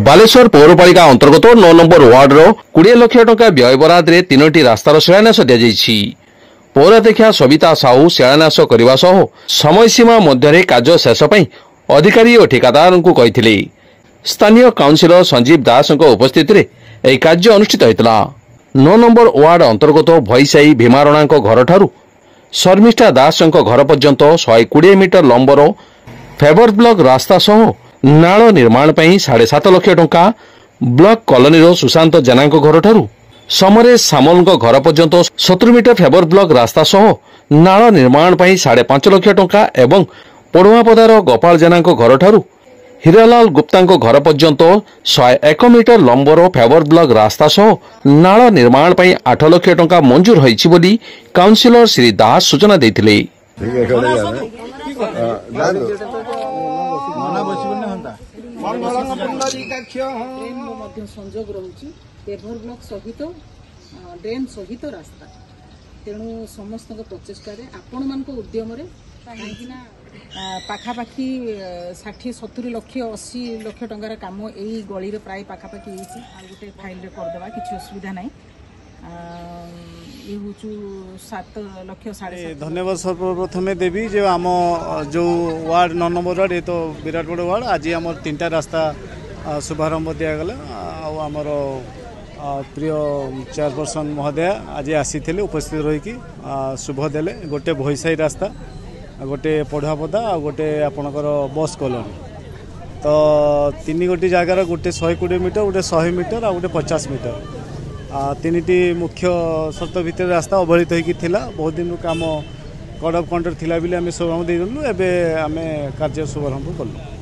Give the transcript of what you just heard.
बालेश्वर पौरपालिका अंतर्गत 9 नंबर वार्डर 20 लाख टंका व्यय बरादरे 3टी रास्तार शिलान्यास दिया। पौराध्यक्षा सविता साहू शिलान्यास करने सह समयसीमा मध्य कार्य शेष अधिकारी और ठिकादार को कही। स्थानीय काउंसिलर संजीव दास उपस्थित में कार्य अनुष्ठित होता। 9 नंबर वार्ड अंतर्गत भईसाई भीमारणा घर ठारू शर्मिष्ठा दास घर पर्यंत 120 मीटर लंबर फेवर ब्लॉक रास्ता सह नाल निर्माण 7.5 लाख टंका, ब्लॉक कॉलोनी सुशांत जेना घर ठारू समरेश सामल घर पर्यंत 70 मीटर फेवर ब्लॉक रास्ता सह नाल निर्माण 5.5 लाख टंका एवं पड़ुआपदार गोपाल जेना घर ठारू हीरालाल गुप्ता घर पर्यंत 101 मीटर लंबर फेवर ब्लॉक रास्ता सह नाल निर्माण 8 लाख टंका मंजूर होईछि बोली काउंसिलर श्री दास सूचना देथिले। संजोग रहुछि पेवर ब्लॉक सहित ड्रेन सहित रास्ता तेणु समस्त प्रचेषा आपण मान उद्यम कहीं पाखापाखि 60-70 लाख 80 लाख टंकार कम यही गली प्राय पाखापाखि गोटे फाइल करदे किसी असुविधा ना। ये हूँ 7 लाख 7.5। धन्यवाद सर्वप्रथमे देवी जो आम जो वार्ड 9 नंबर वार्ड ये तो विराट बड़ वार्ड आज आम 3टा रास्ता शुभारंभ दिगला। आमर प्रिय चेयरपर्सन महोदय आज आसी उपस्थित रहीकि शुभ देले। गोटे भईसाई रास्ता, गोटे पढ़ुआपदा आ गोटे आपणकर बस कॉलोनी, तो 3 गोटी जगार गोटे 120 मीटर, गोटे 100 मीटर आ गोटे 50 मीटर 3टी मुख्य शर्त भितर रास्ता अवहेलित होता। बहुत दिन काम कड अफ कंडक्ट थिला बिले आम शुभारंभ देलु। एबे आम कार्य शुभारंभ कलु।